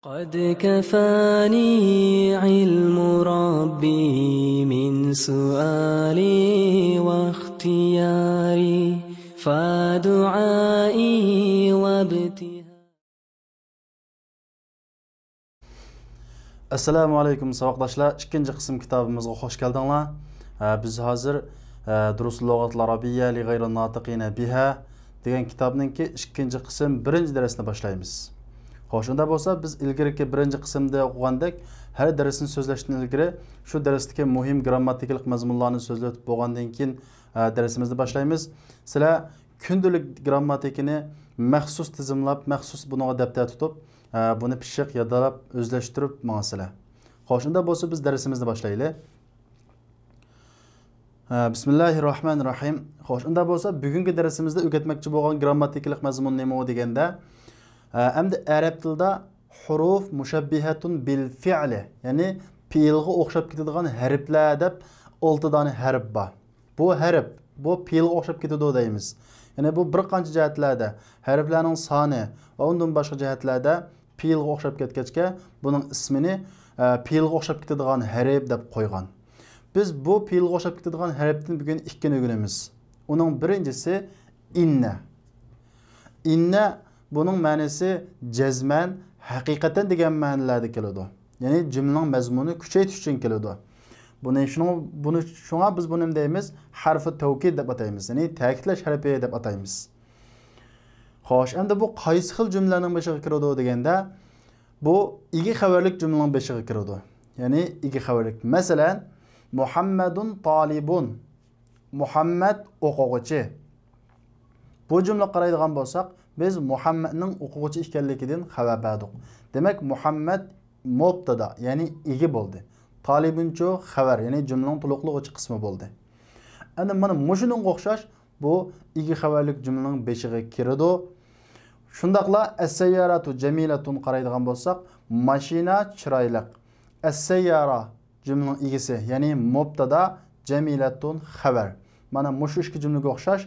قد كفاني علم ربي من سؤالي واختياري فدعائي وابتهالي. Assalamu alaykum savaqdaşlar. İkinci kısım kitabımıza hoş geldinler. Biz hazır Durus Lughatul Arabiyya li gayri natiqina biha degan kitobninki ikinci kısım birinci dersini başlaymiz. Hoşunda bolsa biz ilgiriki birinci kısımda o'qigandak her dersin so'zlashdan ilgari shu darsdagi muhim grammatikalik mazmunlarni so'zlatib bo'lgandan keyin darsimizni boshlaymiz. Sizlar kundalik grammatikani maxsus tizimlab, maxsus buni daftar tutib, buni pishiq yodalab, o'zlashtirib ma'nosizlar. Hoşunda bolsa biz darsimizni boshlaylik. Bismillahirrohmanirrohim. Hoşunda bolsa bugungi darsimizda o'rgatmoqchi bo'lgan grammatikalik mazmun nima deganda endi arab tilida huruf mushabbihatun bil fi'li, ya'ni fe'lga o'xshab ketadigan harflar deb 6 dona harf bor. Bu harf, bu fe'lga o'xshab ketadi deymiz. Ya'ni bu bir qancha jihatlarda harflarning soni va undan boshqa jihatlarda fe'lga o'xshab ketgachga buning ismini fe'lga o'xshab ketadigan harf deb qo'ygan. Biz bu fe'lga o'xshab ketadigan harfdan bugun ikkini o'rganamiz. Uning birinchisi inna. Inna bunun ma'nosi jazman, haqiqatan degan ma'nolarda keladi. Ya'ni jumlaning mazmuni kuchaytirish uchun keladi. Shunga biz buni deymiz harfi tavkid deb ataymiz. Ya'ni ta'kidlash harfi deb ataymiz. Xo'sh, endi bu qaysi xil jumlaning boshiga kiradi deganda, bu ikki xabarlik jumlaning boshiga kiradi. Ya'ni ikki xabarlik. Masalan, Muhammadun talibun. Muhammad o'quvchi. Bu jumla qaraydigan bo'lsak, biz Muhammadning o'quvchi ekanligidan xabar berdik. Demak, Muhammad mubtada, ya'ni igi bo'ldi. Talibuncho xabar, ya'ni jumlaning to'liqlovchi qismi bo'ldi. Endi mana mushuning o'xshash bu ikki xabarlik jumlaning beshiga kiradi. Shundaqla as-sayyaratu jamilatun qaraydigan bo'lsak, mashina chiroyli. As-sayyara jumlaning igisi, ya'ni mubtada, jamilatun xabar. Mana mushu ikki jumlaga o'xshash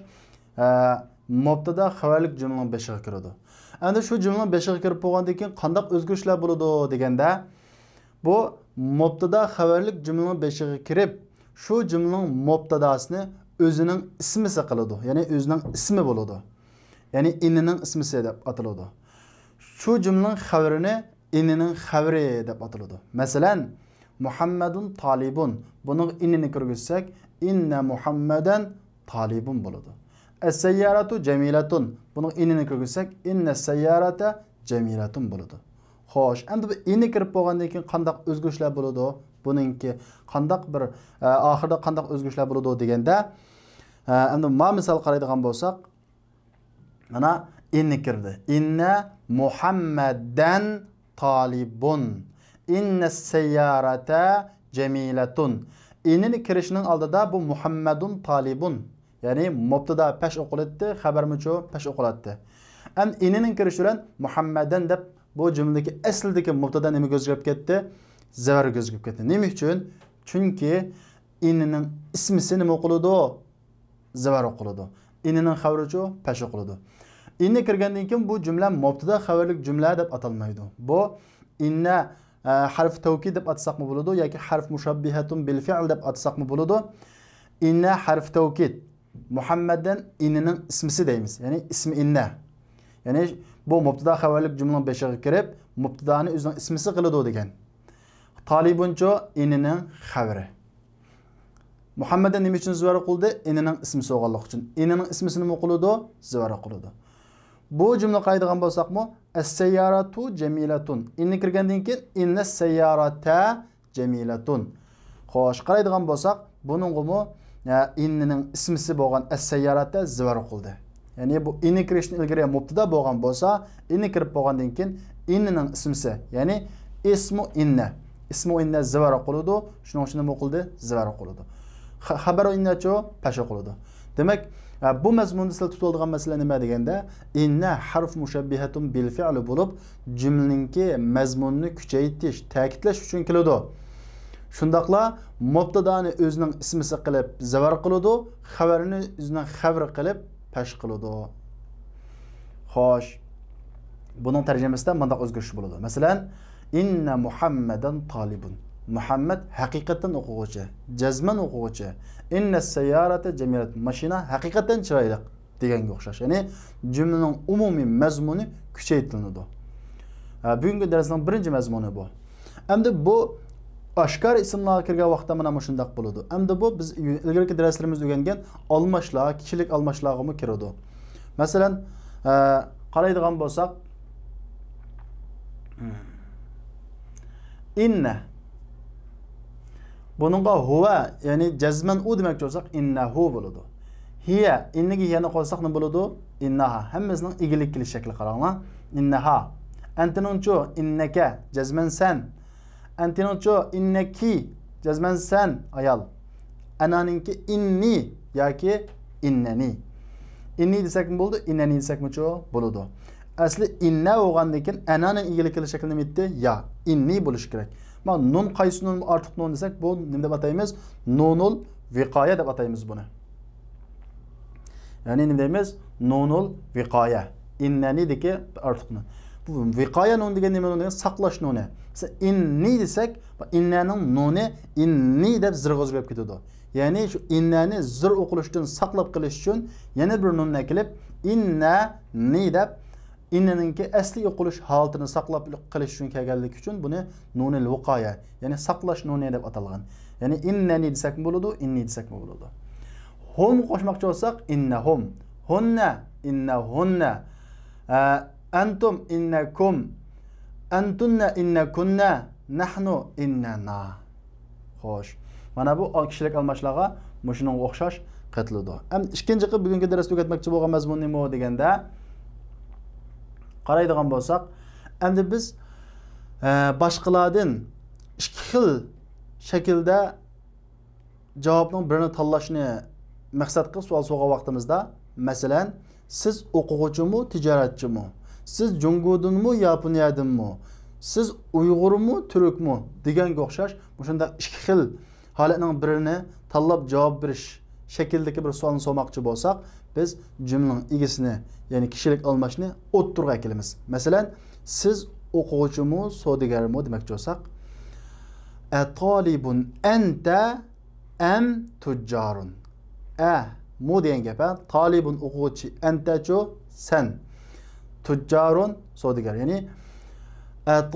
mubtada xabarlik jumlaning beshiga kiradi. Endi shu jumlaning beshiga kirib bo'lgandan keyin qanday o'zgarishlar bo'ladi deganda, bu mubtada xabarlik jumlaning beshiga kirib, shu jumlaning mubtadasini o'zining ismisi qiladi. Ya'ni o'zining ismi bo'ladi. Ya'ni innining ismisi deb ataladi. Shu jumlaning xabarini innining xabari deb ataladi. Masalan, Muhammadun talibun. Buning innini kirgizsak, inna Muhammadan talibun bo'ladi. Es-seyyaratu cemilatun. Bunun inini kirgizsak, inna seyyarata cemilatun bo'ladi. Xo'sh, endi bu ini kirib bo'lgandan keyin qanday o'zgarishlar bo'ladi? Buningki qanday bir oxirida qanday o'zgarishlar bo'ladi deganda, endi ma misol qaraydigan bo'lsak, mana inni kirdi. Inna Muhammadan talibun. Inna seyyarata cemilatun. Inini kirishning oldida bu Muhammadun talibun. Yani mubtada peş o'qiladi, xabar mucho peş o'qiladi. Am inining kirishi bilan Muhammadan deb bu jumladagi aslidagi mubtada nima o'zgarib ketdi? Zavar o'zgarib ketdi. Nima uchun? Chunki inining ismisi nima o'qiladi? Zavar o'qiladi. Inining xabarichi peş o'qiladi. Inni kirgandan keyin bu jumla mubtada xabarlik jumla deb atalmaydi. Bu inna harf tavkid deb atsaqmi bo'ladi yoki harf mushabbihatun bil fi'l deb atsaqmi bo'ladi? Inna harf tavkid. Muhammaddan innining ismisi deymiz. Ya'ni ismi inna. Ya'ni bu mubtada xabarlik jumlaning beshiga kirib, mubtadani o'zining ismisi qiladi degan. Talibuncho innining xabari. Muhammaddan nima uchun zivara qildi? Innining ismisi o'g'anlik uchun. Innining ismisi nima qiladi? Zivara qiladi. Bu jumla qaydigan bo'lsaqmi, as-sayyaratu jamilatun. Inni kirgandan keyin inna sayyarata jamilatun. Xo'sh, qaraydigan bo'lsak, buningmi innining ismisi bo'lgan as-sayyarata zivar qildi. Ya'ni bu inni kirishdan ilgari mubtada bo'lgan bo'lsa, inni kirib bo'lgandan keyin innining ismisi, ya'ni ismu inna. Ismu inna zivar qiladi. Shuning uchun nima qildi? Zivar qiladi. Xabaru innacho pasha qiladi. Demak, bu mazmunda sizlar tutib olgan masala nima deganda, inna harf mushabbihatun bil fi'li bo'lib, jumlaningki mazmunni kuchaytirish, ta'kidlash uchun keladi. Shundaqla mubtadani o'zining ismisi qilib zavar qiladi, xabarini o'zining xabari qilib pesh qiladi. Xo'sh. Bunun tərcüməsi də məndə özgürüş buludu. Məsələn, inna Muhammadan talibun. Muhammed həqiqətən oxuğucu, cəzmən oxuğucu. İnna seyyarata cemilat. Maşina həqiqətən çiraylıq degəngə oxşar. Yəni cümlənin ümumi məzmunu küçəytirildi. Bugünkü dərsin birinci məzmunu bu. Əmdə bu aşkar isimlarga kirgan vaqtda mana shundaq bo'ladi. Endi bu biz ilgirki darslarimizda o'rgangan almashlar, kishilik almashlarga kiradi. Masalan, qaraydigan bo'lsak, inna buningga huva, ya'ni jazman u demoqchi bo'lsak, innahu bo'ladi. Hiya, inniga yana qo'ysak nima bo'ladi? Innaha. Hammasining egilik kelish shakli qaranglar. Innaha. Antinuncho innaka jazman san. Antinuncho innaki jazman san ayol. Ananinki inni yoki innani. Inni desak nima bo'ldi? Innani desakmi bo'ladi. Asli inna bo'lgandan keyin ananing egilik kelish shakli nima etdi? Ya, inni bo'lish kerak. Mana nun qaysi nun ortiq nun desak, bu nima deb ataymiz? Nunul viqoya deb ataymiz buni. Yani ne deyimiz? Nunul viqoya. Innani deki artık nun. Bu viqoya nun degen nima nun? Saqlash nuni. Mesela inni desek, innaning nuni inni deb zirga o'zgarib ketadi. Yani şu innani zir o'qilishdan saqlab qilish uchun yana bir nunni kelib inna ni deb innaninki asli o'qilish holatini saqlab qilish uchun kelganligi uchun buni nunul viqoya, yani saqlash nuni deb atalgan. Yani innani desek mi bo'ladi, inni desek mi bo'ladi? Hum qo'shmoqchi bo'lsak, innahum, hunna, innahunna, antum, innakum, antunna, innakunna, nahnu, innana. Xo'sh. Mana bu kishilik almashlarga shunga o'xshash qatiladi. Ham ikkinchi qilib bugungi darsda o'rgatmoqchi bo'lgan mazmun nima deganda qaraydigan bo'lsak, endi biz boshqalardan ikki xil shaklda javobning birini tanlashni maqsad qilib savol so'rgan vaqtimizda, masalan, siz o'quvchimi, tijoratchimi? Siz Jungodinmi, Yaponiyadanmi? Siz Uyg'urmi, Turkmi? Deganga o'xshash, shunda ikki xil holatning birini tanlab javob berish shakldagi bir savolni so'rmoqchi bo'lsak, biz jumlaning egisini, ya'ni kishilik almashni o'ttirga kelamiz. Masalan, siz o'quvchimi, savdogarmi demoqchi bo'lsak, atalibun anta am tujjarun. Mu degan gap, talibun o'quvchi, antacho sen, tujjarun savdogar. Ya'ni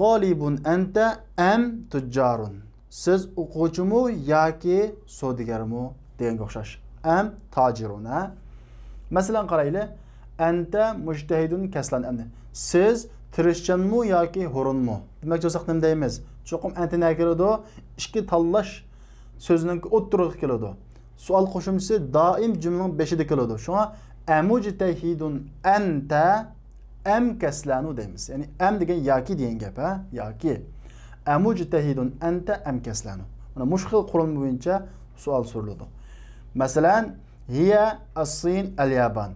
talibun anta am tujjarun. Siz o'quvchimi yoki savdogarmi deganga o'xshash. Am tajirun. Masalan qarayli, anta mujtahidun kaslan amni. Siz tirishchanmi yoki hurunmi? Demak bo'lsak nima deymiz? Cho'qim antina keladi, ikki tanlash so'zining o'ttirig'i keladi. Sual qo'shimchasi doim jumlaning beshida keladi. Shunga amujtahidun anta am kaslanu deymiz. Ya'ni am degan yoki degan gap, yoki. Amujtahidun anta am kaslanu. Mana mushkil qurilma bo'yicha savol so'raladi. Masalan, hiya as-Sin al-Yaban.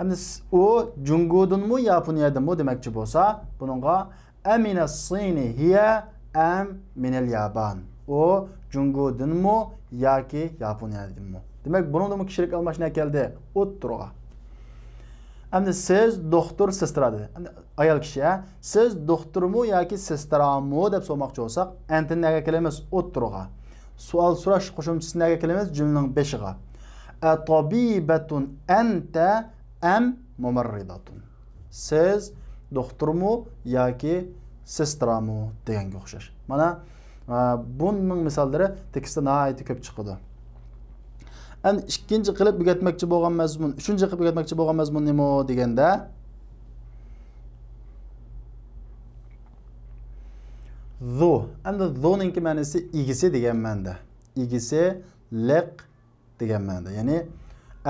Endi u Jungodinmi, Yaponiyadanmi demoqchi bo'lsa, buningga amina as-Sin hiya am min al-Yaban. O Jungodinmi yoki Yaponiyadanmi? Demak, buningda kishilik almashna keldi. O'ttirga. Endi siz doktor, sestra dedi. Endi ayol kishi, siz doktormi yoki sestrami deb so'rmoqchi bo'lsak, antinaga kelamiz o'ttirga. Savol so'rash qo'shimchasiga kelamiz jumlaning beshiga. Atabibatun anta am mumarridatun. Siz doktormi yoki sestrami deganga o'xshash. Mana bunning misollari tekstda nihoyat ko'p chiqadi. Endi ikkinchi qilib o'rgatmoqchi bo'lgan mazmun, uchinchi qilib o'rgatmoqchi bo'lgan mazmun nima deganda zu. Endi zuning ma'nosi igisi degan ma'noda. Igisi liq degan ma'noda. Ya'ni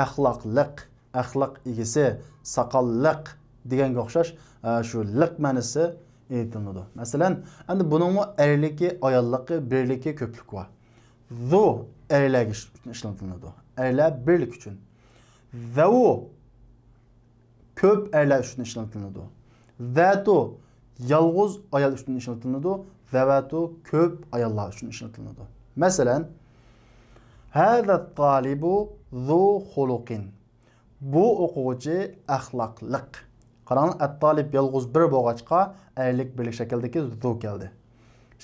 axloqliq, axloq igisi, saqolliq deganga o'xshash shu liq ma'nosi aytiladi. Masalan, endi buningmi erligi, ayolligi, birligi, ko'plik bor. Zu erlagi ishlatiladi. Erlar birlik uchun. Zavu ko'p erlar uchun ishlatiladi. Zatu yolg'iz ayol uchun ishlatiladi. Zavatu ko'p ayollar uchun ishlatiladi. Masalan, hada talibu zu xuluqin. Bu o'quvchi axloqliq. Qarang, at-talib yalğız bir bo'lg'achqa erlik birlik shakldagi zu keldi.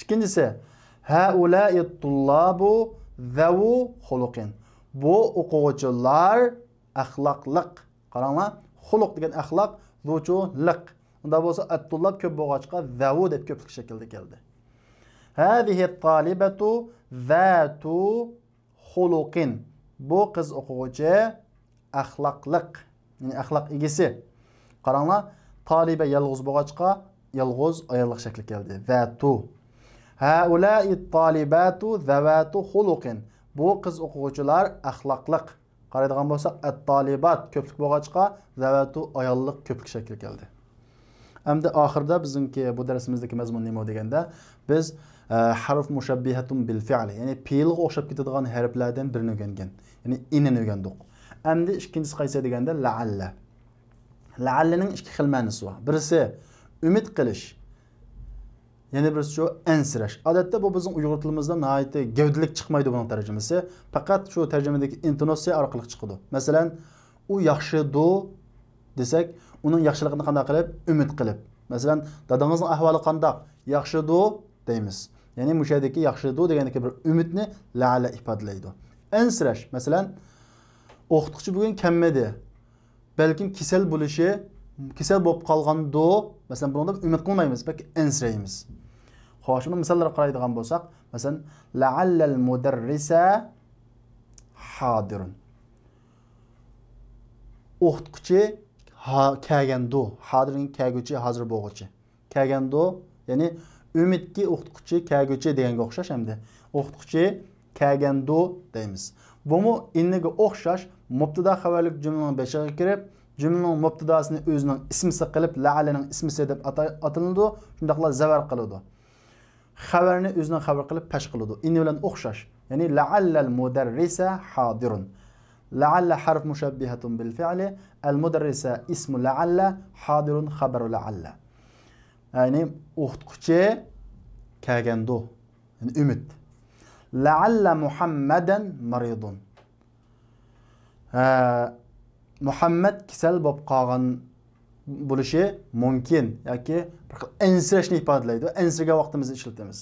İkincisi, haula'i tullabu zavu xuluqin. Bu o'quvchilar axloqliq. Qaranglar, xuluq degan axloq, zuchuliq. Unda bo'lsa at-tullab ko'p bo'lg'achqa zavu deb ko'plik shaklda keldi. Hadihi at-talibatu zatu xuluqin. Bu qiz o'quvchi axloqliq, ya'ni axloq egisi. Qaranglar, taliba yalğız bo'lg'achqa yalğız ayollik shakli keldi. Zatu. Haula'i talibatu zavatu xuluqin. Bu qiz o'quvchilar axloqliq. Qaraydigan bo'lsak, at-talibat ko'plik bo'lg'achqa zavatu ayollik ko'plik shakli keldi. Endi oxirida bizning bu darsimizdagi mazmun nima deganda, biz harf mushabbihatun bil fi'li, ya'ni fe'lga o'xshab ketadigan harflardan birini o'rgangan. Ya'ni inini o'rgandik. Endi ikkinchisi qaysi deganda la'alla. La'allaning ikki xil ma'nosi bor. Birisi umid qilish. Yana birisi shu ansirash. Odatda bu bizning Uyg'ur tilimizda nihoyatda gavdilik chiqmaydi buning tarjimasi. Faqat shu tarjimadagi intonatsiya orqali chiqadi. Masalan, u yaxshidu desak, uning yaxshiligini qanday qilib umid qilib. Masalan, dadangizning ahvoli qanday? Yaxshidu deymiz. Ya'ni mushadagi yaxshidu degandagi bir umidni la'alla ifodalaydi. Ansirash, masalan, o'qituvchi bugun kelmadi. Balkim kasal bo'lishi, kasal bo'lib qolgandi. Masalan, bunda umid qilmaymiz, balki ansiraymiz. Xo'sh, buni misollarga qaraydigan bo'lsak, masalan, la'allal mudarrisa hadirun. O'qituvchi kelgandi. Hadirning kelguchi, hozir bo'lguchi. Kelgandi, ya'ni umidki o'qituvchi kelguchi deganga o'xshash hamda. O'qituvchi kelgandi deymiz. Bunu inniga o'xshash mubtada xabarlik jumlaning beshiga kirib, jumlaning mubtadasini o'zining ismisi qilib, la'allaning ismisi deb atiladi, shundaqla zavar qiladi. Xabarni o'zining xabar qilib pash qiladi. Inni bilan o'xshash. Ya'ni la'allal mudarrisa hadirun. La'alla harf mushabbihatun bil fi'li, al mudarrisa ismu la'alla, hadirun xabaru la'alla. Ya'ni o'qituvchi kelgandi. Ya'ni umid. La'alla Muhammadan maridun. Muhammad kasal bo'lib qolgan bo'lishi mumkin yoki ansirashni ifodalaydi. Ansirga vaqtimizni ishlatamiz.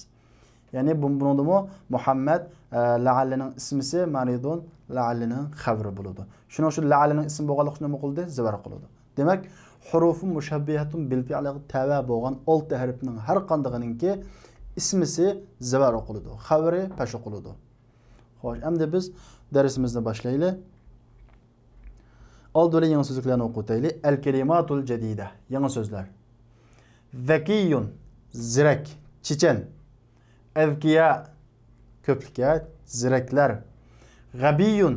Ya'ni buningda Muhammad la'allaning ismisi maridun, la'allaning xabari bo'ladi. Shuning uchun la'allaning ismi bo'lganlik nima qildi? Zavar qiladi. Demak, hurufun mushabbihatun bil fi'li tava bo'lgan 6 harfning har qandagininki ismisi zavar o'qiladi, xabari pash o'qiladi. Xo'sh, endi biz darsimizni boshlaylik. Oldin yangi so'zlarni o'qitaylik. Al-kalimatul jadida, yangi so'zlar. Zakiyun, zirak, chechan. Azkiya, ko'plikka, ziraklar. G'abiyun,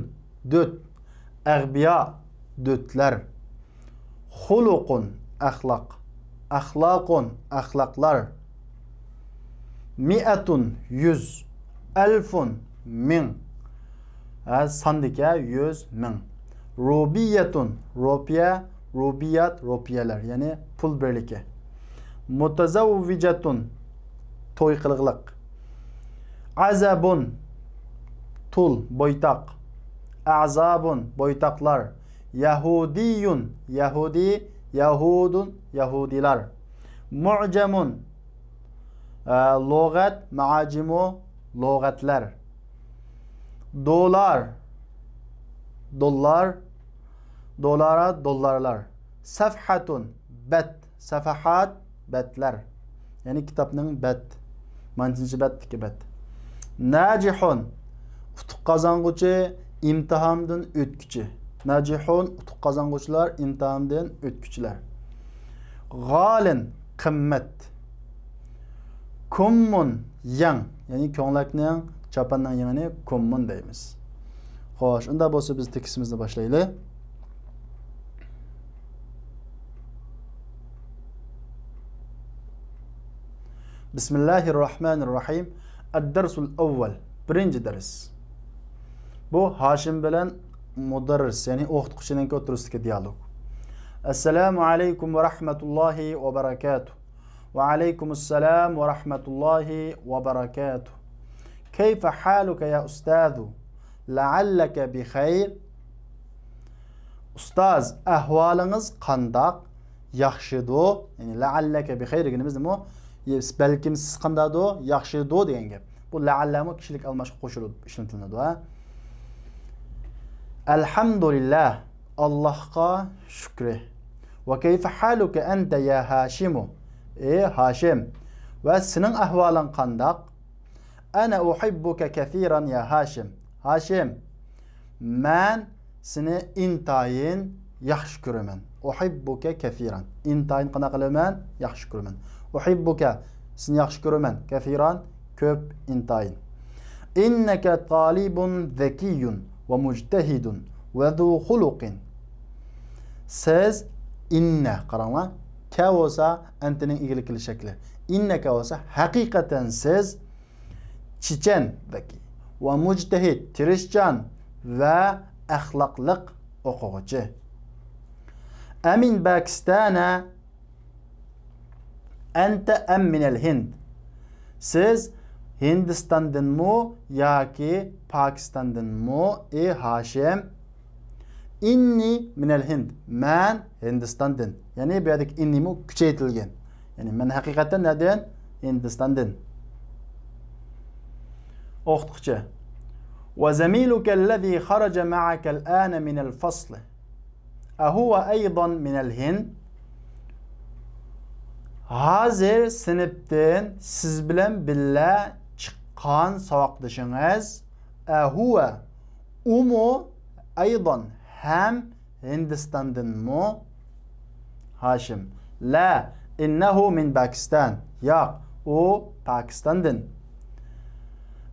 dot. Aghbiya, dotlar. Xuluqun, axloq. Axloqun, axloqlar. Mi'atun, 100. Alfun, 1000. Sandika 100 1000. Rubiyatun, rupiya, rubiyat, rupiyalar, ya'ni pul birligi. Mutazawwijatun, to'y qilg'iliq. Azabun, tul, boytaq. Azabun, boytaqlar. Yahudiyun, yahudi, yahudun, yahudilar. Mu'jamun, lug'at, ma'ajimu, lug'atlar. Dolar, dollar, dolara, dollarlar. Safhatun, bat, safahat, batlar. Yani kitapning bat. Manchinchi batdiki bat. Najihun, utuq qozonguchi, imtihondan o'tguchi. Najihun, utuq qozonguchilar, imtihondan o'tguchilar. G'olin, qimmat. Kummun, yang, ya'ni ko'nglakning, chapanning yangini kummun deymiz. Xo'sh, unda bo'lsa biz tekstimizni boshlaylik. Bismillahirrahmanirrahim. Ad-darsul awwal, birinchi dars. Bu Hashim bilan mudarris, ya'ni o'qituvchining o'tirisidagi dialog. Assalomu alaykum va rahmatullohi va barakatuh. Va alaykumussalam va rahmatullohi va barakatuh. Kayfa haluka ya ustadu? La'allaka bi khayr. Ustoz, ahvolingiz qandoq? yaxshido, ya'ni la'allaka bi xayr deganimiz nima? Balkim siz qandaydo, yaxshido degan gap. Bu la'allami kishilik almashib qo'shilib ishlatiladi, ha? Alhamdulillah, Allohga shukri. Va kayfa haluka anta ya Hashimu? Hashim, va sening ahvoling qandaq? Ana uhibbuka kathiran ya Hashim. Hashim, men seni intayin yaxshi ko'raman. Uhibbuka kathiran. Intayin qana qilaman? Yaxshi ko'raman. Uhibbuka, seni yaxshi ko'raman. Kathiran, ko'p intayin. Innaka talibun zakiyun va mujtahidun va du xuluqin. Siz inna qaranglar, ka bo'lsa antining egilik qilish shakli. Inna ka bo'lsa haqiqatan siz chichan zaki va mujtahid, tirishchan va axloqliq o'quvchi. Amin Pakistana anta am min al-Hind. Siz Hindistondanmi yoki Pokistondanmi? Hashim, inni min al-Hind. Men Hindistondan. Ya'ni bu yerdagi innimi kuchaytirilgan. Ya'ni men haqiqatan nereden? Hindistondan. O'qituvchi. Wa zamiluka alladhi kharaja ma'aka al-ana min al-fasl. Ahuwa aydan min al-Hind? Hazır sinfdan siz bilan billa chiqqan saboqdoshingiz ahuwa umu aydan ham Hindistandanmi? Hashim, la, innahu min Pakistan. Yo'q, u Pokistondan.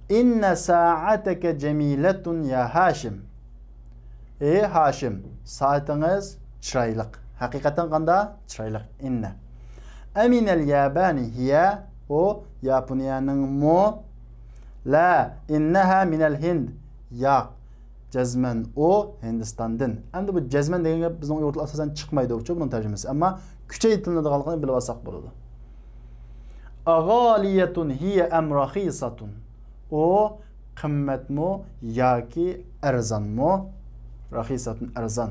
Inna sa'ataka jamilatun ya Hashim. Hashim, soatingiz chiroyli. Haqiqatan qanday? Chiroyli. Inna. Amin al-Yabani hiya, o Yaponiyaning mu? La, innaha min al-Hind. Yo'q, jazman o Hindistondan. Endi bu jazman degan gap bizning yurtda asosan chiqmaydi o'chi buning tarjimasi. Ammo kuchaytiriladiganligini bilib olsak bo'ladi. Aghaliyatun hiya am rakhisatun. O qimmatmi yoki arzonmi? Rakhisatun arzon.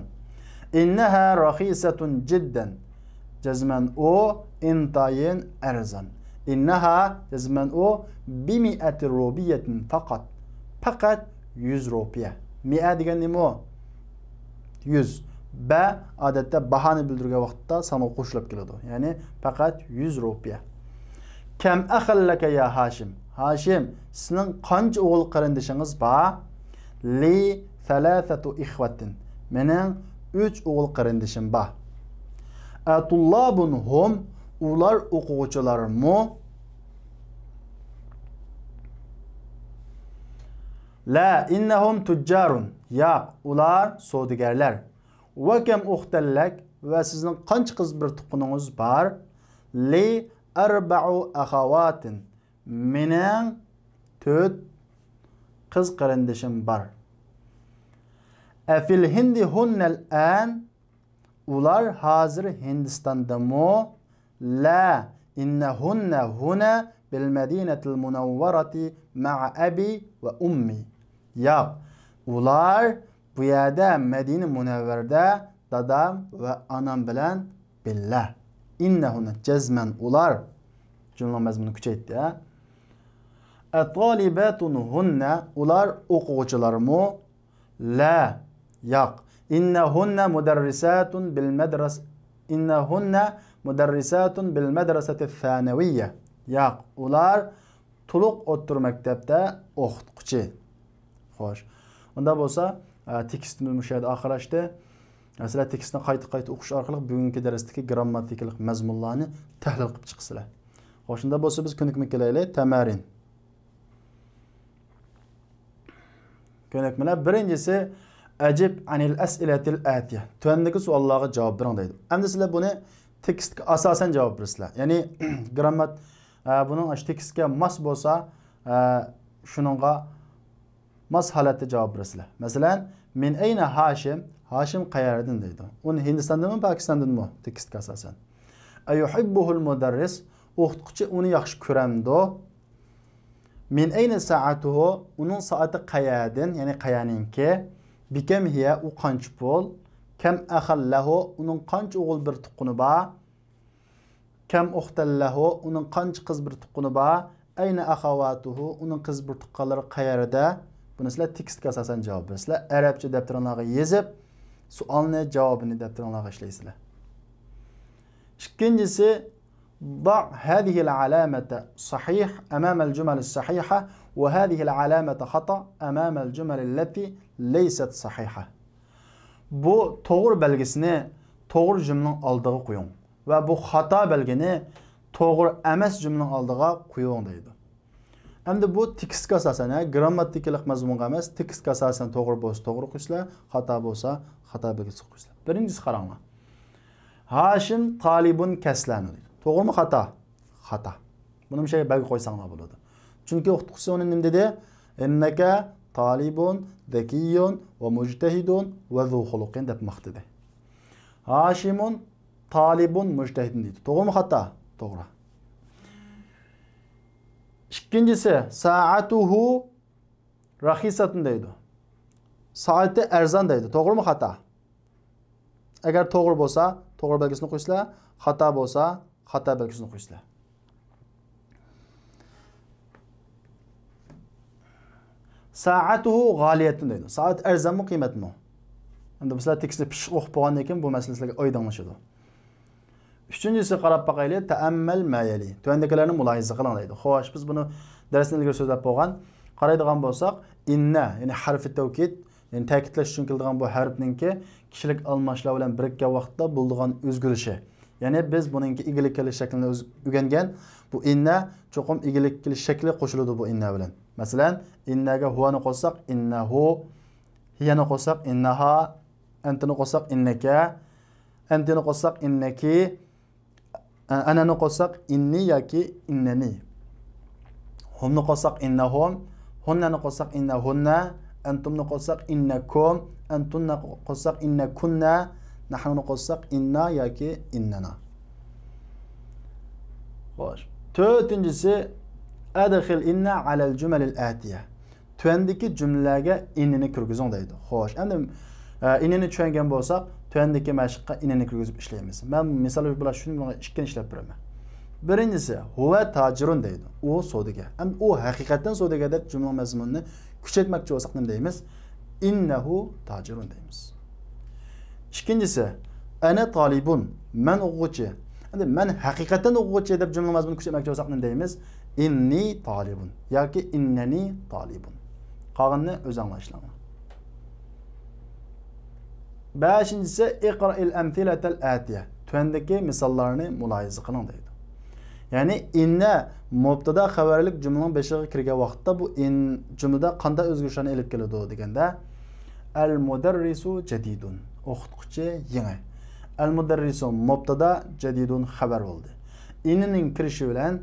Innaha rakhisatun jiddan. Jazman o intayin arzon. Innaha jazman o bimi'ati rubiyatin faqat. Faqat 100 rupiya. Mi'a degan nima? 100. Ba odatda bahoni bildirgan vaqtda sana qo'shilib keladi. Ya'ni faqat 100 rupiya. Kam akhallaka ya Hashim. Hashim, sizning qancha o'g'il qarindishingiz bor? Li thalathatu ikhwatin. Mening 3 o'g'il qarindishim bor. Atullabun hum, ular o'quvchilarmi? La, innahum tujjarun. Yo'q, ular savdogarlar. Va kam uxtallak, va sizning qancha qiz bir tuqqaningiz bor? Li arba'u akhawatin. Mening 4 qiz qarindishim bor. Afil hindi hunnal an, ular hozir Hindistondami? La, innahunna huna bil madinatil munawwarati ma'a abi va ummi. Yo'q, ular bu yerda Madina Munavvarda dadam va anam bilan billah. Innahunna jazman ular. Jumla mazmuni kuchaytdi, ha? At-talibatun hunna, ular o'quvchilarmi? La, yo'q. Innahunna mudarrisatun bil madras. Innahunna mudarrisatun bil madrasati thanawiyya. Yo'q, ular to'liq o'rta maktabda o'qituvchi. Xo'sh. Unda bo'lsa, tekstimiz mushayda oxirlashdi. Sizlar tekstni qayta o'qish orqali bugungi darsdagi grammatikalik mazmunlarni tahlil qilib chiqsizlar. Xo'sh, unda bo'lsa biz ko'nikma kelaylik. Tamarin. Ko'nikmalar birinchisi ajib anil as'ilatil atiya. Tuandagi savollarga javob bering deydi. Endi sizlar buni tekstga asosan javob bersizlar. Ya'ni grammat buning tekstga mos bo'lsa, shuningga mos holatda javob bersizlar. Masalan, min ayna Hashim? Hashim qayerdan deydi. Uni Hindistondanmi, Pokistondanmi? Tekstga asosan. Ayuhibbuhul mudarris? O'qituvchi uni yaxshi ko'ramdi. Min ayna sa'atuhu? Uning soati qayerdan, ya'ni qayaninki? Bikam hiya, u qancha pul? Kam akhallahu? Uning qancha o'g'il bir tuqquni bor? Kam uxtallahu, onun qancha qiz bir tuqquni bor? Ayna axawatuhu, onun qiz bir tuqqanlari qayerda? Buni sizlar tekstga asosan javob berasizlar. Arabcha daftaringizga yozib, savolni javobini daftaringizga ishlaysizlar. İkincisi, ضع هذه العلامة صحيح أمام الجمل الصحيحة وهذه العلامة خطأ أمام الجمل التي ليست صحيحة. Bu doğru belgesini doğru cümlenin aldığı koyun ve bu hata belgeni doğru emas cümlenin aldığı koyun deydi. Hem de bu tekstga asasen, grammatikalik mazmunga emas, tekstga asasen doğru bo'lsa doğru qo'yisizlar, xato bo'lsa xato belgisi qo'yisizlar. Birincisi qaranglar. Hashim talibun kaslanu deydi. Doğru mu xato? Xato. Buni bir şey belgi qo'ysanglar bo'ladi. Chunki o'qituvchi uni nima dedi? Innaka talibun, zakiyun va mujtahidun va zu xuluqin deb maqtadi. Hashimun talibun mujtahidun deydi. Doğru mu xato? Doğru. İkincisi, saatuhu rahisatun deydi. Saati erzan deydi. Doğru mu xato? Agar to'g'ri bo'lsa, to'g'ri belgisini qo'yisizlar, xato bo'lsa, xato belgisini qo'yisizlar. Saatuhu g'aliyatun deydi. Soat arzonmi, qiymatmi? Endi bizlar tekstni pishiq o'qib bo'lgandan keyin bu masala sizlarga oydinlashadi. Üçüncüsü qarab baqaylik, ta'ammal ma yali. Tuandagilarni mulohiza qiling deydi. Xo'sh, biz buni darsdan ilgari so'zlab bo'lgan. Qaraydigan bo'lsak, inna, ya'ni harfi tavkid, ya'ni ta'kidlash uchun keladigan bu harfninki kishilik almashlar bilan birikkan vaqtda bo'ladigan o'zgarishi. Ya'ni biz buningki egilik kelish shaklini o'rgangan. Bu inna cho'qim egilik kelish shakli qo'shiladi bu inna bilan. Masalan, innaga huwani qo'shsak innahu, hiyani qo'shsak innaha, antini qo'shsak innaka, antini qo'shsak innaki, anani qo'shsak inni yoki innani. Humni qo'shsak innahum, hunnani qo'shsak innahunna, antumni qo'shsak innakum, antunna qo'shsak innakunna, nahnuni qo'shsak inna yoki innana. Xo'sh. To'rtinchisi, adkhil inna alal jumalil atiya. Tuandagi jumlaga innini kirgizing deydi. Xo'sh, endi innini tushungan bo'lsak, tuandagi mashqqa innini kirgizib ishlaymiz. Men misol bilan shuni bilan ikkini ishlab beraman. Birincisi, huwa tajirun deydi. U savdogar. Endi u haqiqatan savdogar deb jumla mazmunini kuchaytmoqchi bo'lsak nima deymiz? Innahu tajirun deymiz. İkincisi, ana talibun, men o'quvchi. Endi men haqiqatan o'quvchi deb jumla mazmunini kuchaytmoqchi bo'lsak nima deymiz? Inni talibun yoki innani talibun. Qolganini o'zing ishlang. Beşincisi, iqra'il amthilatal atiya. Tuandagi misollarni mulohiza qiling deydi. Ya'ni inna mubtada xabarlik jumlaning beshiga kirgan vaqtda bu in jumlada qanday o'zgarishlarni elib keladi deganda al mudarrisu jadidun. O'qituvchi yangi. Al mudarrisu mubtada, jadidun xabar bo'ldi. Inning kirishi bilan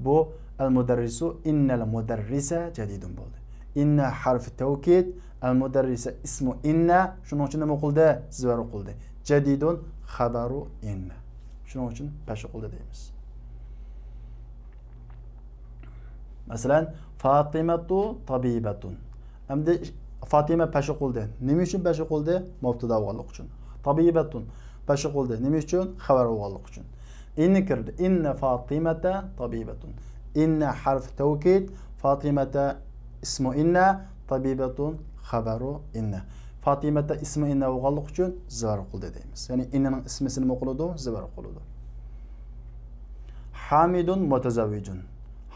bu al mudarrisu innal mudarrisa jadidun bo'ldi. Inna harfi tavkid, al mudarrisa ismu inna, shuning uchun nima qildi? Zivor qildi. Jadidun xabaru inna. Shuning uchun pash qildi deymiz. Masalan, Fatimatu tabibatun. Endi Fatima pash qildi. Nima uchun pash qildi? Mubtada bo'lganlik uchun. Tabibatun pash qildi. Nima uchun? Xabar bo'lganlik uchun. Inna kirdi. Inna Fatimata tabibatun. Inna harf tavkid, Fatimata ismu inna, tabibatun xabaru inna. Fatimata ismi inna bo'lganlik uchun zivor qildi deymiz. Ya'ni innaning ismisi nima qiladi? Zivor qiladi. Hamidun mutazavwijun.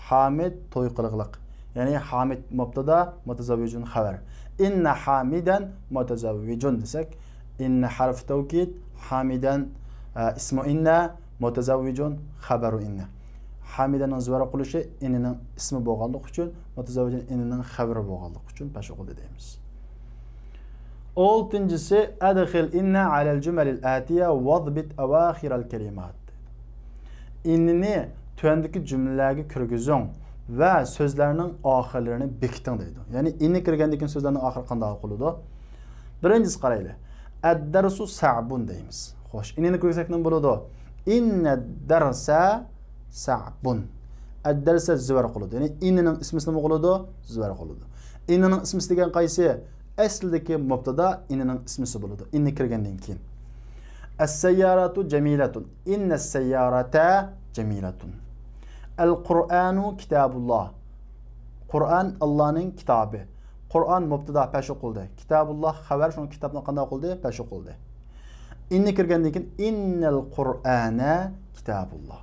Hamid to'y qiliqliq. Ya'ni Hamid mubtada, mutazavwijun xabar. Inna hamidan mutazavwijun desak, inna harf tavkid, hamidan ismu inna, mutazavwijun xabaru inna. Hamidaning zivor qilishi innaning ismi bo'lganlik uchun, mutazavwijun innaning xabari bo'lganlik uchun pash qildi deymiz. Oltinchisi, adkhil inna alal jumalil atiya wadbit awakhir al kalimat. Innini tuandagi jumlalarga kirgizing va so'zlarning oxirlarini bekiting deydi. Ya'ni inni kirgandan keyin so'zlarning oxiri qanday qiladi? Birinchisi qaraylik. Ad-darsu sa'bun deymiz. Xo'sh, innini kirgizsak nima bo'ladi? Inna darsa sa'bun. Ad-darsa zivor qiladi. Ya'ni innining ismisi nima qiladi? Zivor qiladi. Innining ismisi degan qaysi? Aslidagi mubtada innining ismisi bo'ladi. Inni kirgandan keyin. As-sayyaratu jamilatun. Inna as-sayyarata cemiletun. El-Kur'anu kitabullah. Kur'an Allah'ın kitabı. Kur'an mubtada peş okuldu. Kitabullah haber şunu kitabına qanday okuldu? Peş okuldu. İnni kirgenden keyin innel Qur'ana kitabullah.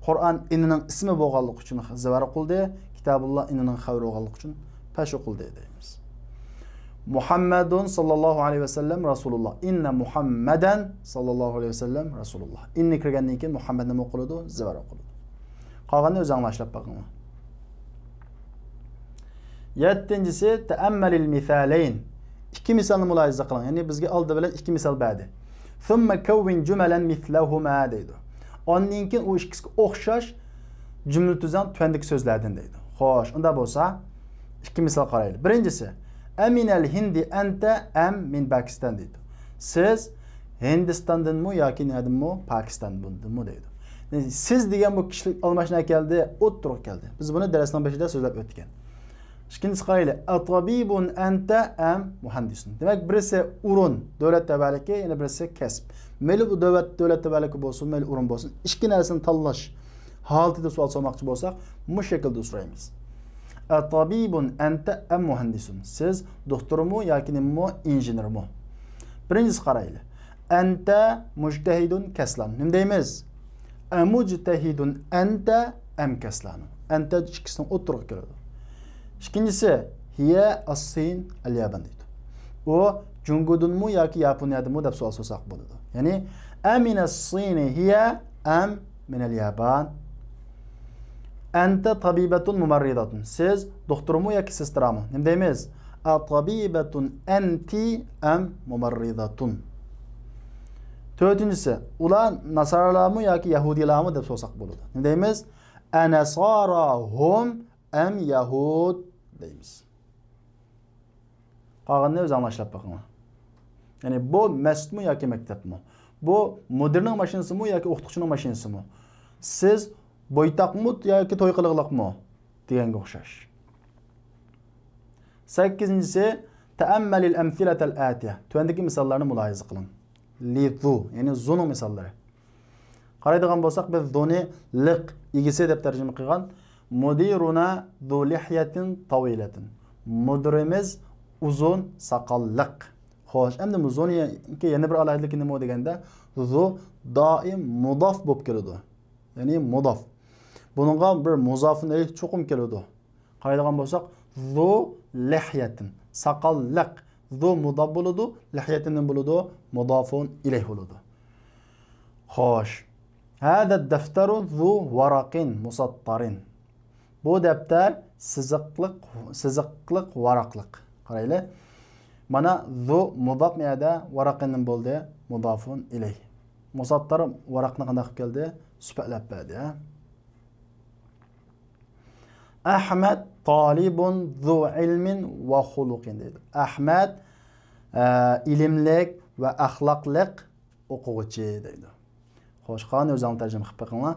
Kur'an inning ismi bo'lganligi uchun zavar oqildi. Kitabullah inning xabari bo'lganligi uchun peş oqildi deymiz. Muhammedun sallallahu aleyhi ve sellem Rasulullah. İnne Muhammeden sallallahu aleyhi ve sellem Rasulullah. İnni kirgenden keyin Muhammed nima o'qiladi? Zavar o'qiladi. Qolganini o'zing anglab boqinglar. Yettincisi teammelil misaleyn. İki misalni mulohaza qiling. Ya'ni bizga oldi bilan ikki misal berdi. Thumma kawwin jumalan mithlahuma deydi. Ondan keyin u ikkisiga o'xshash jumla tuzan tuandagi so'zlardan deydi. Xo'sh, unda bo'lsa ikki misal qaraylik. Birinchisi Aminal hindi anta am min Pakistan deydi. Siz Hindistondanmi yoki nedimmi Pokistondanmi deydi. Siz degan bu kishilik almashna keldi, o'ttirib keldi. Biz buni darsning boshida so'zlab o'tgan. İkincisi qaraylik. Atabibun anta am muhandisun. Demak, birisi urun, davlat tabaliki, yana birisi kasb. Meli bu davlat tabaliki bo'lsin, meli urun bo'lsin. Ikki narsani tanlash holatida savol sormoqchi bo'lsak, bu shaklda so'raymiz. Atabibun anta am muhandisun. Siz doktormi yoki nima injenermi? Birinchisi qaraylik. Anta mujtahidun kaslan. Nima deymiz? Amujtahidun anta am kaslan. Anta ikkisining o'tirib keladi. İkincisi hiye as-Sin al-Yaban deydi. O Cungudunmu yoki Yaponiyadimi deb savol sorsak bo'ladi. Ya'ni amin as-Sin hiye am min al-Yaban. Anta tabibatun mumarridatun. Siz doktormu yoki sestrami? Nima deymiz? A-tabibatun anti am mumarridatun. To'rtinchisi, ular nasaralarmi yoki yahudilarmi deb sorsak bo'ladi. Nima deymiz? Anasarahum am yahud deymiz. Qolganini o'z anglashib boqinglar. Ya'ni bu masjidmi yoki maktabmi? Bu mudirning mashinasimi yoki o'qituvchining mashinasimi? Siz bo'ytaqmi yoki to'y qiliqliqmi deganga o'xshash. 8-inchisi ta'ammalil amsilatal atiya. Tuandagi misollarni mulohaza qiling. Lizu, ya'ni zunu misollari. Qaraydigan bo'lsak, biz zuni liq igisi deb tarjima qilgan. Mudiruna zu lihyatin tawilatin. Mudirimiz uzun saqalliq. Xo'sh, endi muzoniga yana bir alohidaligi nima deganda, zu doim mudof bo'lib keladi. Ya'ni mudof. Buningga bir muzofun ilayh cho'qim keladi. Qaraydigan bo'lsak, zu lihyatin saqalliq. Zu mudof bo'ladi, lihyatin bo'ladi, mudofun ilayh bo'ladi. Xo'sh. Hada daftaru zu waraqin musattarin. Bu daftar siziqliq varaqliq. Qaraylik. Mana zu mudof miyada varaqin bo'ldi, mudofun ilayh. Musattar varaqni qanday qilib keldi? Supatlab berdi. Ahmad talibun zu ilmin va xuluqin deydi. Ahmad ilmlik va axloqliq o'quvchi deydi. Xo'sh, qani o'zing tarjima qilib boqinglar.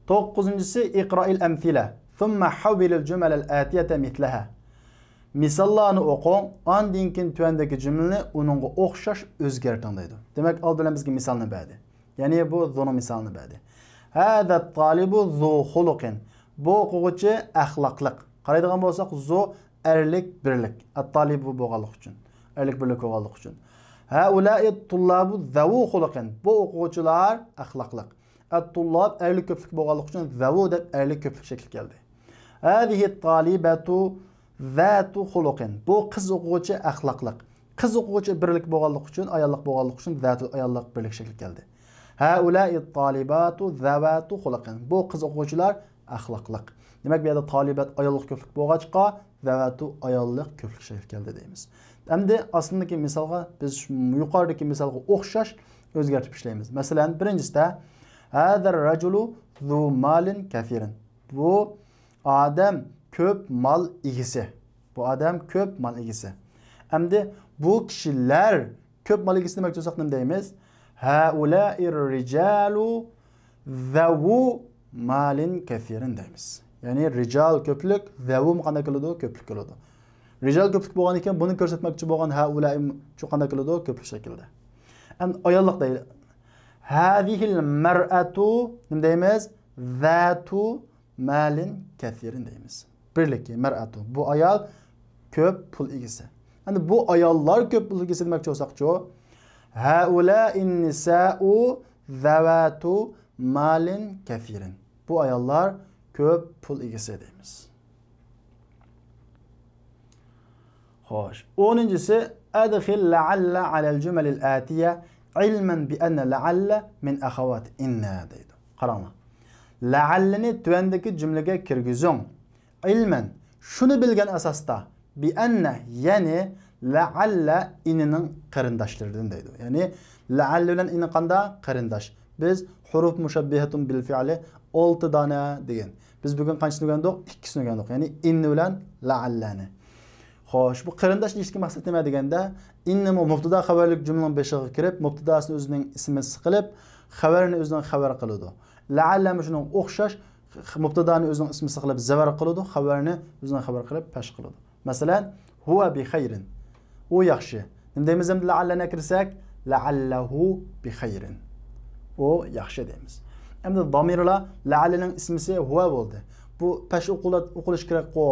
9-incisi iqra'il amthila thumma hawwilil jumalal atiyata mithlaha. Misallarni o'qing, ondan keyin tuandagi jumlani uningga o'xshash o'zgarting deydi. Demak, old bilan bizga misolni berdi. Ya'ni bu zuni misolni berdi. Hada talibu zu xuluqin. Bu o'quvchi axloqliq. Qaraydigan bo'lsak, zu erlik, birlik. At-talib bu bo'lganlik uchun. Erlik, birlik bo'lganlik uchun. Haula'i tullabu zavu xuluqin. Bu o'quvchilar axloqliq. At-tullab erlik ko'plik bo'lganlik uchun zavu deb erlik ko'plik shakli keldi. Hadihi talibatu zatu xuluqin. Bu qiz o'quvchi axloqliq. Qiz o'quvchi birlik bo'lganlik uchun, ayollik bo'lganlik uchun zatu ayollik birlik shakli keldi. Haula'i talibatu zavatu xuluqin. Bu qiz o'quvchilar axloqliq. Demak, bu yerda talibat ayollik ko'plik bo'lg'achqa, zavatu ayollik ko'plik shakli keldi deymiz. Endi aslındagi misolga biz yuqoridagi misolga o'xshash o'zgartib ishlaymiz. Masalan, birinchisida hadar rajulu zu malin kafirin. Bu odam ko'p mal egisi. Bu odam ko'p mal egisi. Endi bu kishilar ko'p mal egisi demak bo'lsak nima deymiz? Haula'ir rijalu zawu malin kafirin deymiz. Ya'ni rijal ko'plik, zavu qanday keladi? Ko'plik keladi. Rijal ko'plik bo'lgan ekan, buni ko'rsatmoqchi bo'lgan haula'im qanday keladi? Ko'plik shaklda. Endi ayollik deydi. Hadihil mer'atu ne deymiz? Zatu malin kethirin deymiz. Birlikte mer'atu. Bu ayal köp pul egisi. Yani bu ayallar köp pul egisi demekçi olsakçı. Haula'in nisa'u zavatu malin kethirin. Bu ayallar köp pul egisi deymiz. Hoş. 10'uncusu adkhil la'alla alel cümelil atiye ilmen bi enne la'alla min ahavat inna deydi. Qarama. La'allini tüvendeki cümlege kirgizun. İlmen şunu bilgen asasta bi enne yani la'alla ininin qarindaşlarıdır deydi. Yani la'alla bilen ini qanda qarindaş. Biz huruf muşabbihatun bil fi'li 6 dana degan. Biz bugün qanchasini o'rgandik? 2sini o'rgandik. Yani inni bilan la'allani. Xo'sh, bu qarindosh deyishga maqsad nima deganda, inni mubtada xabarlik jumlaning beshiga kirib, mubtadasini o'zining ismi qilib, xabarini o'zidan xabar qiladi. La'alla shuning o'xshash mubtadani o'zining ismi qilib zavar qiladi, xabarini o'zidan xabar qilib pash qiladi. Masalan, huwa bi khayrin. U yaxshi. Nima deymiz endi la'allani kirsak, la'allahu bi khayrin. O yaxshi deymiz. Endi damirlar la'allaning ismisi huwa bo'ldi. Bu pash o'qilish kerak qo.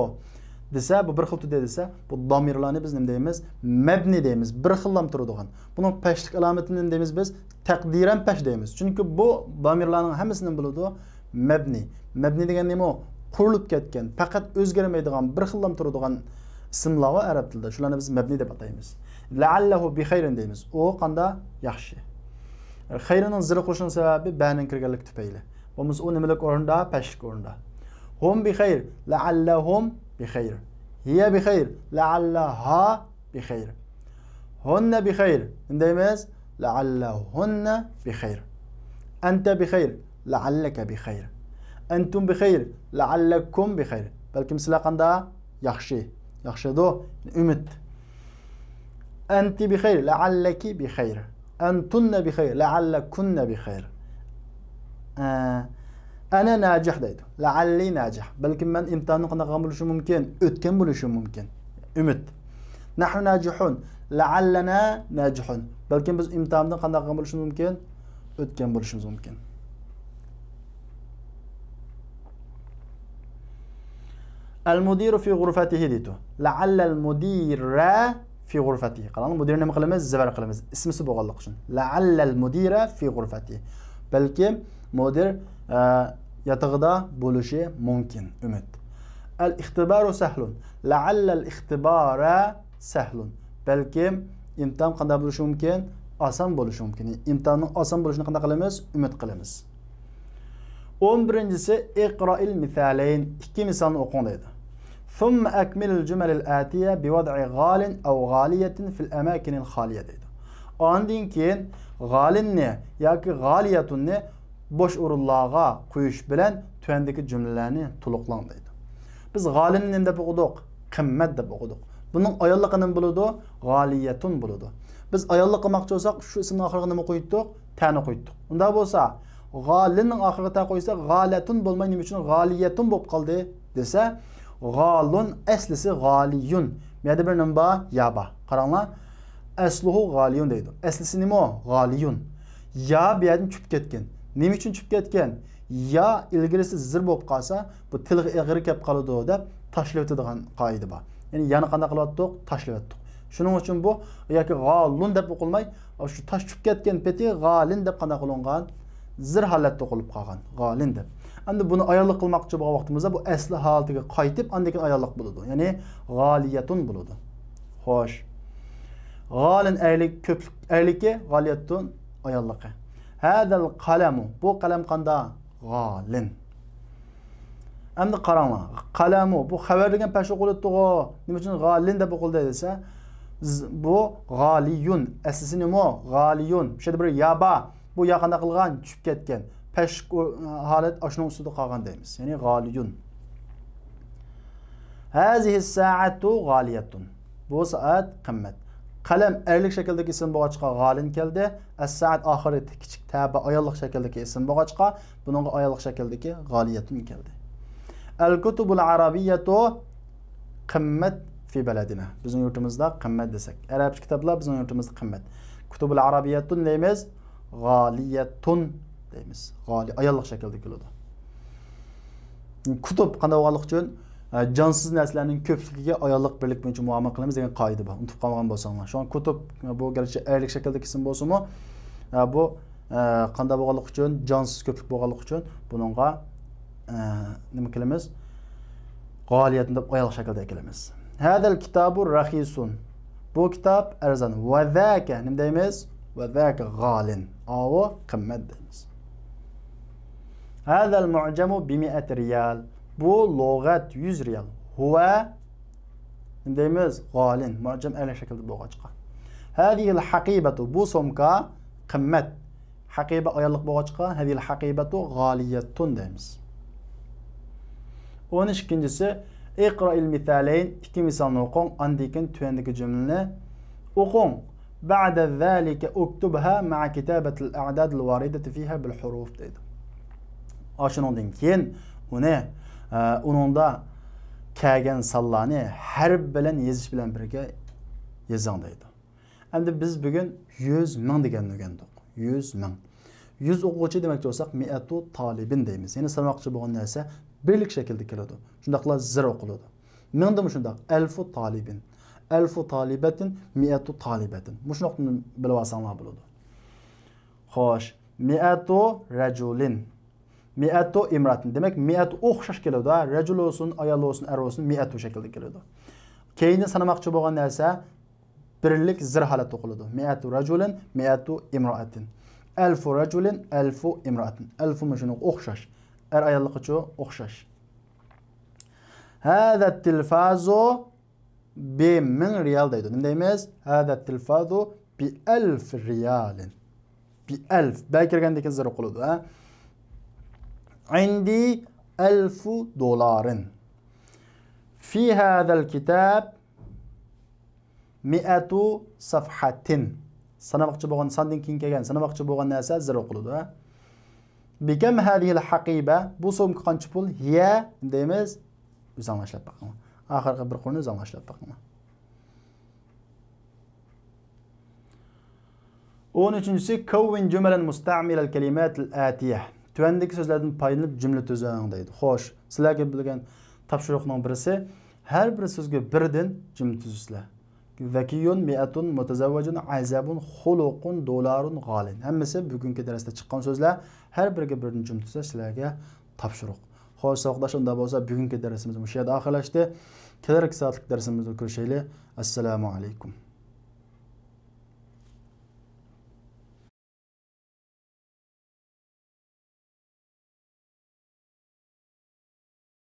Desa, bu bir xil turda desa, bu damirlarni biz nima deymiz? Mabni deymiz. Bir xillam turadigan. Buning pashlik alomatini nima deymiz biz? Taqdiran pash deymiz. Chunki bu damirlarning hammasini biladi mabni. Mabni degan nima? Qurilib ketgan, faqat o'zgarmaydigan, bir xillam turadigan ismlar va arab tilida. Shularni biz mabni deb ataymiz. La'allahu bi khayrin deymiz. O qanda yaxshi. Xayrining zir qo'shilgan sababi ba'ning kirganlik tufayli. Bo'lmasa u nimalik o'rinda? Pashlik o'rinda. Hum bi khayr, la'allahum بخير هي بخير لعلها بخير هن بخير انديمز لعلهن بخير أنت بخير لعلك بخير أنتم بخير لعلكم بخير بلكم سلاقان دا يخشي دو أمت أنت بخير لعلك بخير أنتن بخير لعلكن بخير أنا ناجح deydi. لعلي ناجح. Belki ben imtihanı qanday bo'lishim mumkin, o'tgan bo'lishim mumkin. Umid. Nahnu najihun. La'allana najihun. Belki biz imtihandan qanday bo'lishimiz mumkin, o'tgan bo'lishimiz mumkin. Al-mudiru fi ghurfatihi deydi. La'alla al-mudira fi ghurfatihi. Qarang, mudirni nima qilamiz? Zabar qilamiz. Ismisi bo'lganlik uchun. La'alla al-mudira fi ghurfatihi. Belki mudir yatağıda bo'lishi mumkin. Umid. Al-ixtibaru sahlun. La'alla al-ixtibara sahlun. Balki imtihon qanday bo'lishi mumkin? Oson bo'lishi mumkin. Imtihonning oson bo'lishini qanday qilamiz? Umid qilamiz. 11-si iqra'il misalayn. 2 misolni o'qing deydi. Thumma akmilil jumalil atiya biwad'i ghalin aw ghaliyatin fil amakinil khaliya deydi. Ondan keyin ghalinni yoki g'aliyatunni boş o'rinlarga qo'yish bilan tuvandagi jumlalarni to'liqlang deydi. Biz g'alinni nima deb o'qidik? Qimmat deb o'qidik. Buning ayolliqi nima bo'ladi? G'aliyatun bo'ladi. Biz ayollik qilmoqchi bo'lsak, shu ismning oxiriga nima qo'ydik? Ta'ni qo'ydik. Unda bo'lsa, g'alinning oxiriga ta qo'ysak, g'alatun bo'lmay nima uchun g'aliyatun bo'lib qoldi desa, g'alun aslisi g'aliyun. Bu yerda bir nima bor? Yaba. Qaranglar. Asluhu g'aliyun deydi. Aslisi nima? G'aliyun. Ya bu yerdan tushib ketgan. Nima uchun tushib ketgan? Ya ilgirisi zir bo'lib qolsa, bu tilga ig'ri kelib qoladi deb tashlab o'tadigan qoida bor. Ya'ni yana qanday qilyaptik? Tashlab o'tdik. Shuning uchun bu yoki g'alun deb o'qilmay, shu tash tushib ketgan peti g'alin deb qanday qilingan? Zir holatda o'qilib qolgan. G'alin deb. Endi buni ayollik qilmoqchi bo'lgan vaqtimizda bu asli holatiga qaytib, undan keyin ayollik bo'ladi. Ya'ni g'aliyatun bo'ladi. Xo'sh. G'alin aylik ko'plik ayliki, g'aliyatun ayolligi. Hadal qalamu. Bu qalam qanda? G'alin. Endi qaranglar. Qalamu bu xabar degan pash o'qiladi-ku. Nima uchun g'alin deb o'qildi desa, bu g'aliyun. Aslisi nima? G'aliyun. Shu yerda bir yaba. Bu yaqinda qilgan, tushib ketgan. Pash holat oshuning ustida qolgan deymiz. Ya'ni g'aliyun. Hazihi as-sa'atu g'aliyatun. Bu soat qimmat. Qalam erlik shakldagi ism bo'lg'achqa g'alin keldi. As-saat oxiri kichik taba ayollik shakldagi ism bo'lg'achqa buning ayollik shakldagi g'aliyatun keldi. Al-kutubul arabiyyatu qimmat fi baladina. Bizning yurtimizda qimmat desak. Arabcha kitoblar bizning yurtimizda qimmat. Kutubul arabiyyatun deymiz, g'aliyatun deymiz. Gali ayollik shaklda keladi. Kutub qanday bo'lganligi uchun jonsiz narsalarning ko'pligiga ayollik birlik bo'yicha muomala qilamiz degan qoida bor. Unutib qolmagan bo'lsanglar. Shu kutub bu garchi erlik shaklda kelsin bo'lsa-mu, bu qanday bo'lganligi uchun jonsiz ko'plik bo'lganligi uchun buningga nima qilamiz? G'aliyatni deb ayol shaklda kelamiz. Hadal kitabu rahisun. Bu kitob arzon. Va zaka nima deymiz? Va zaka g'alin. Avu qimmat deymiz. Hadal mu'jamu bi 100 riyal. Bu lug'at 100 riyal. Huwa nima deymiz? G'alin. Mu'jam ayol shaklda bo'lg'achqa. Hadihil haqibatu bu somka qimmat. Haqiba ayollik bo'lg'achqa, hadihil haqibatu g'aliyatun deymiz. 12-incisi iqra'il misalayn, ikki misolni o'qing, andikin tuyandagi jumlani o'qing. Ba'da zalika uktubha ma'a kitabatil a'dad al-waridati fiha bil huruf deydi. Ashundan keyin uningda kelgan sonlarni harf bilan yozish bilan birga yozing deydi. Endi biz bugun 100 ming deganni o'rgandik. 100 ming. 100 o'quvchi demakchi bo'lsak, mi'atu talibin deymiz. Ya'ni sanoqchi bo'lgan narsa birlik shaklda keladi. Shundaqla zir o'qiladi. Mingdimi shundaq? Alfu talibin. Alfu talibatin, mi'atu talibatin. Mushunaqni bilib olsanglar bo'ladi. Xo'sh, mi'atu rajulin. Mi'atu imratin. Demak, mi'atu o'xshash keladi. Rajul olsun, ayol olsun, er olsun, mi'atu shaklda keladi. Keyin sanamoqchi bo'lgan narsa birlik zir holatda o'qiladi. Mi'atu rajulin, mi'atu imraatin. Alfu rajulin, alfu imraatin. Alfu mushunaq o'xshash. Er ayollik uchun o'xshash. Hada tilfazu bi 1000 riyal deydi. Nima deymiz? Hada tilfazu bi 1000 riyalin. Bi 1000. Bay kirgandek zir o'qiladi, ha? Indi 1000 dolarin. Fi hadal kitab 100 safhatin. Sanamoqchi bo'lgan sondan keyin kelgan sanamoqchi bo'lgan narsa zir o'qiladi, ha? Bikam hadihil haqiba bu so'mga qancha pul? Hiya deymiz. O'zanglashib baqing. Oxirgi bir qo'lni o'zanglashib baqing. 13-si kawwin jumalan musta'mil al-kalimat al-atiyah. Tuvandagi so'zlardan foydalanib jumla tuzing deydi. Xo'sh, sizlarga bilgan topshiriqning birisi har bir so'zga birdan jumla tuzinglar. Zakiyun, mi'atun, mutazawwajun, azabun, xuluqun, dolarun, g'alin. Hammasi bugungi darsda chiqqan so'zlar. Har biriga birdan jumla tuzing sizlarga topshiriq. Xo'sh, savoqdosh unda bo'lsa, bugungi darsimiz shu yerda oxirlashdi. Kelar soatlik darsimizda ko'rishaylik. Assalomu alaykum.